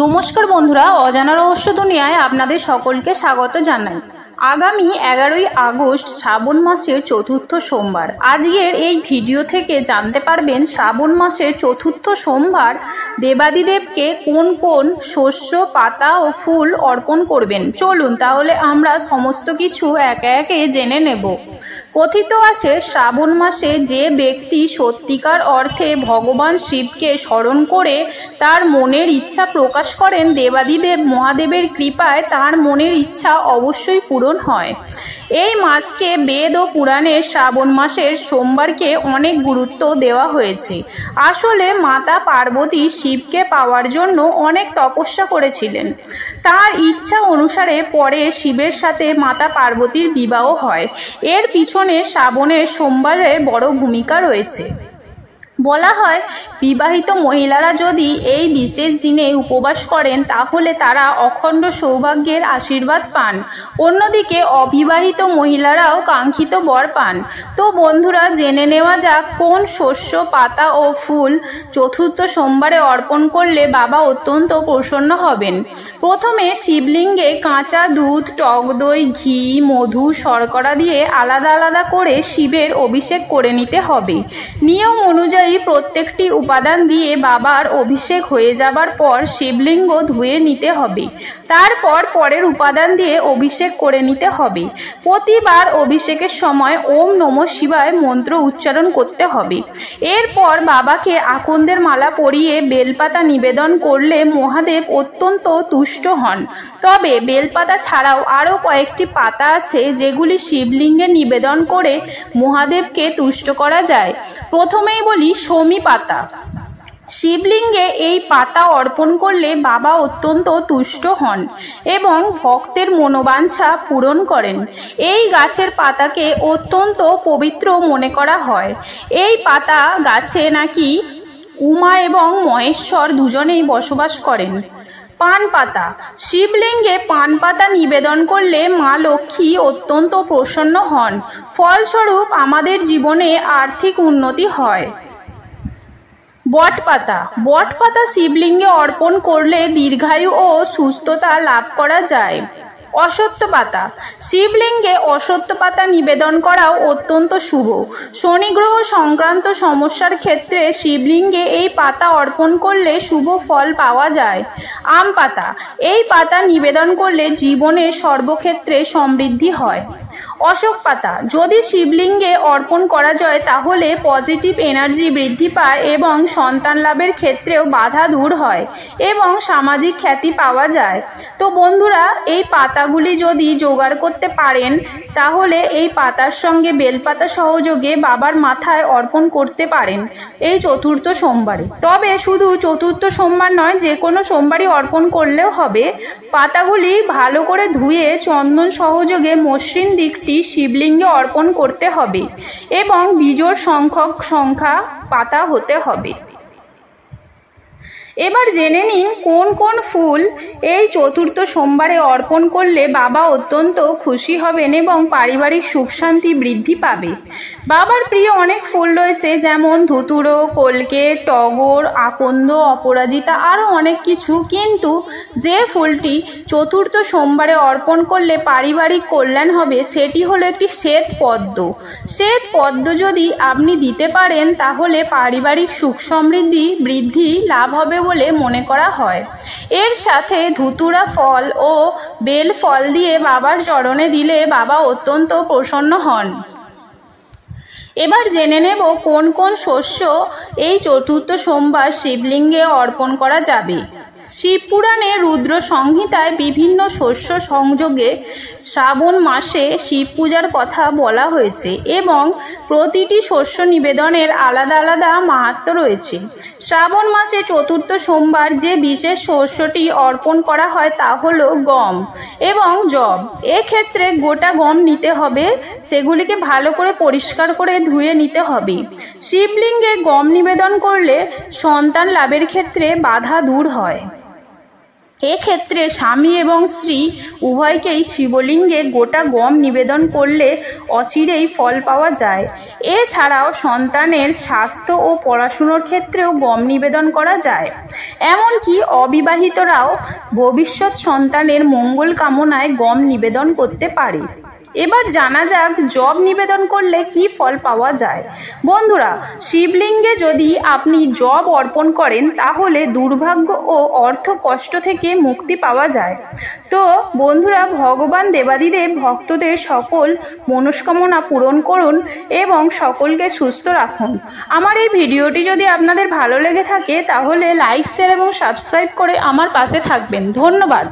নমস্কার বন্ধুরা, অজানা রহস্য দুনিয়ায় আপনাদের সকলকে স্বাগত জানাই। আগামী 11ই আগস্ট শ্রাবণ মাসের চতুর্থ সোমবার। আজকের এই ভিডিও থেকে জানতে পারবেন শ্রাবণ মাসের চতুর্থ সোমবার দেবাদিদেবকে কোন কোন শস্য, পাতা ও ফুল অর্পণ করবেন। চলুন তাহলে আমরা সমস্ত কিছু একে একে জেনে নেব। কথিত আছে, শ্রাবণ মাসে যে ব্যক্তি সত্যিকার অর্থে ভগবান শিবকে স্মরণ করে তার মনের ইচ্ছা প্রকাশ করেন, দেবাদিদেব মহাদেবের কৃপায় তার মনের ইচ্ছা অবশ্যই পূরণ হয়। এই মাসকে বেদ ও পুরাণে শ্রাবণ মাসের সোমবারকে অনেক গুরুত্ব দেওয়া হয়েছে। আসলে মাতা পার্বতী শিবকে পাওয়ার জন্য অনেক তপস্যা করেছিলেন। তার ইচ্ছা অনুসারে পরে শিবের সাথে মাতা পার্বতীর বিবাহ হয়। এর পিছনে শ্রাবণের সোমবারের বড় ভূমিকা রয়েছে। বলা হয়, বিবাহিত মহিলারা যদি এই বিশেষ দিনে উপবাস করেন তাহলে তারা অখণ্ড সৌভাগ্যের আশীর্বাদ পান। অন্যদিকে অবিবাহিত মহিলারাও কাঙ্ক্ষিত বর পান। তো বন্ধুরা, জেনে নেওয়া যাক কোন শস্য, পাতা ও ফুল চতুর্থ সোমবারে অর্পণ করলে বাবা অত্যন্ত প্রসন্ন হবেন। প্রথমে শিবলিঙ্গে কাঁচা দুধ, টক দই, ঘি, মধু, শর্করা দিয়ে আলাদা আলাদা করে শিবের অভিষেক করে নিতে হবে। নিয়ম অনুযায়ী প্রত্যেকটি উপাদান দিয়ে বাবার অভিষেক হয়ে যাবার পর শিবলিঙ্গ ধুয়ে নিতে হবে। তারপর পরের উপাদান দিয়ে অভিষেক করে নিতে হবে। প্রতিবার অভিষেকের সময় ওম নমঃ শিবায় মন্ত্র উচ্চারণ করতে হবে। এরপর বাবাকে আকন্দের মালা পরিয়ে বেলপাতা নিবেদন করলে মহাদেব অত্যন্ত তুষ্ট হন। তবে বেলপাতা ছাড়াও আরও কয়েকটি পাতা আছে যেগুলি শিবলিঙ্গে নিবেদন করে মহাদেবকে তুষ্ট করা যায়। প্রথমেই বলি শমী পাতা। শিবলিঙ্গে এই পাতা অর্পণ করলে বাবা অত্যন্ত তুষ্ট হন এবং ভক্তের মনোবাঞ্ছা পূরণ করেন। এই গাছের পাতাকে অত্যন্ত পবিত্র মনে করা হয়। এই পাতা গাছে নাকি উমা এবং মহেশ্বর দুজনেই বসবাস করেন। পান পাতা। শিবলিঙ্গে পান পাতা নিবেদন করলে মা লক্ষ্মী অত্যন্ত প্রসন্ন হন। ফলস্বরূপ আমাদের জীবনে আর্থিক উন্নতি হয়। বটপাতা। বটপাতা শিবলিঙ্গে অর্পণ করলে দীর্ঘায়ু ও সুস্থতা লাভ করা যায়। অশ্বত্থ পাতা। শিবলিঙ্গে অশ্বত্থ পাতা নিবেদন করাও অত্যন্ত শুভ। শনি গ্রহ সংক্রান্ত সমস্যার ক্ষেত্রে শিবলিঙ্গে এই পাতা অর্পণ করলে শুভ ফল পাওয়া যায়। আম পাতা। এই পাতা নিবেদন করলে জীবনে সর্বক্ষেত্রে সমৃদ্ধি হয়। অশোক পাতা। যদি শিবলিঙ্গে অর্পণ করা যায় তাহলে পজিটিভ এনার্জি বৃদ্ধি পায় এবং সন্তান লাভের ক্ষেত্রেও বাধা দূর হয় এবং সামাজিক খ্যাতি পাওয়া যায়। তো বন্ধুরা, এই পাতাগুলি যদি জোগাড় করতে পারেন তাহলে এই পাতার সঙ্গে বেলপাতা সহযোগে বাবার মাথায় অর্পণ করতে পারেন এই চতুর্থ সোমবারে। তবে শুধু চতুর্থ সোমবার নয়, যে কোনো সোমবারই অর্পণ করলেও হবে। পাতাগুলি ভালো করে ধুয়ে চন্দন সহযোগে মসৃণ দিকটি শিবলিঙ্গে অর্পণ করতে হবে এবং বিজোড় সংখ্যা পাতা হতে হবে। এবার জেনে নিন কোন কোন ফুল এই চতুর্থ সোমবারে অর্পণ করলে বাবা অত্যন্ত খুশি হবেন এবং পারিবারিক সুখ শান্তি বৃদ্ধি পাবে। বাবার প্রিয় অনেক ফুল রয়েছে, যেমন ধুতুরো, কলকে, টগর, আকন্দ, অপরাজিতা, আরও অনেক কিছু। কিন্তু যে ফুলটি চতুর্থ সোমবারে অর্পণ করলে পারিবারিক কল্যাণ হবে সেটি হলো একটি শ্বেত পদ্ম। শ্বেত পদ্ম যদি আপনি দিতে পারেন তাহলে পারিবারিক সুখ সমৃদ্ধি বৃদ্ধি লাভ হবে বলে মনে করা হয়। এর সাথে ধুতুরা ফল ও বেল ফল দিয়ে বাবার চরণে দিলে বাবা অত্যন্ত প্রসন্ন হন। এবার জেনে নেব কোন কোন শস্য এই চতুর্থ সোমবার শিবলিঙ্গে অর্পণ করা যাবে। শিবপুরাণে রুদ্র সংহিতায় বিভিন্ন শস্য সংযোগে শ্রাবণ মাসে শিব পূজার কথা বলা হয়েছে এবং প্রতিটি শস্য নিবেদনের আলাদা আলাদা মাহাত্ম্য রয়েছে। শ্রাবণ মাসে চতুর্থ সোমবার যে বিশেষ শস্যটি অর্পণ করা হয় তা হলো গম এবং যব। এক্ষেত্রে গোটা গম নিতে হবে, সেগুলিকে ভালো করে পরিষ্কার করে ধুয়ে নিতে হবে। শিবলিঙ্গে গম নিবেদন করলে সন্তান লাভের ক্ষেত্রে বাধা দূর হয়। এক্ষেত্রে স্বামী এবং স্ত্রী উভয়কেই শিবলিঙ্গে গোটা গম নিবেদন করলে অচিরেই ফল পাওয়া যায়। এছাড়াও সন্তানের স্বাস্থ্য ও পড়াশুনোর ক্ষেত্রেও গম নিবেদন করা যায়। এমনকি অবিবাহিতরাও ভবিষ্যৎ সন্তানের মঙ্গল কামনায় গম নিবেদন করতে পারে। এবার জানা যাক জব নিবেদন করলে কি ফল পাওয়া যায়। বন্ধুরা, শিবলিঙ্গে যদি আপনি জব অর্পণ করেন তাহলে দুর্ভাগ্য ও অর্থ কষ্ট থেকে মুক্তি পাওয়া যায়। তো বন্ধুরা, ভগবান দেবাদিদেব ভক্তদের সকল মনস্কামনা পূরণ করুন এবং সকলকে সুস্থ রাখুন। আমার এই ভিডিওটি যদি আপনাদের ভালো লেগে থাকে তাহলে লাইক, শেয়ার এবং সাবস্ক্রাইব করে আমার পাশে থাকবেন। ধন্যবাদ।